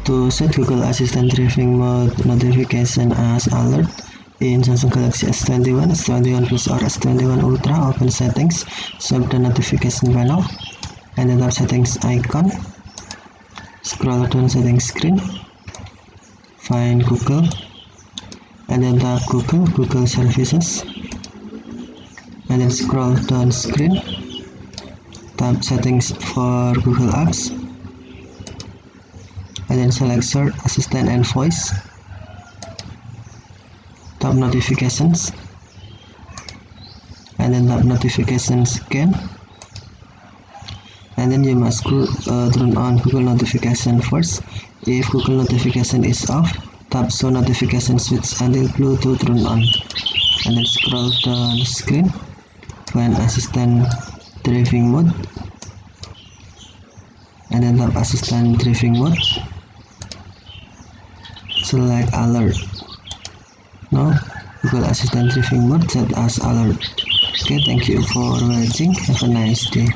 To set Google Assistant driving mode notification as alert in Samsung Galaxy S21, S21 Plus or S21 Ultra, open settings, swipe the notification panel, and then tap settings icon. Scroll down settings screen, find Google, and then tap Google Services, and then scroll down screen, tap settings for Google Apps, and then select Search, Assistant and Voice, tap Notifications, and then tap Notifications again, and then you must turn on Google notification first. If Google notification is off, tap Show Notification Switch until blue to turn on, and then scroll down the screen, find Assistant Driving Mode, and then tap Assistant Driving Mode, select Alert. Now Google Assistant Driving Mode set as alert. Okay, thank you for watching. Have a nice day.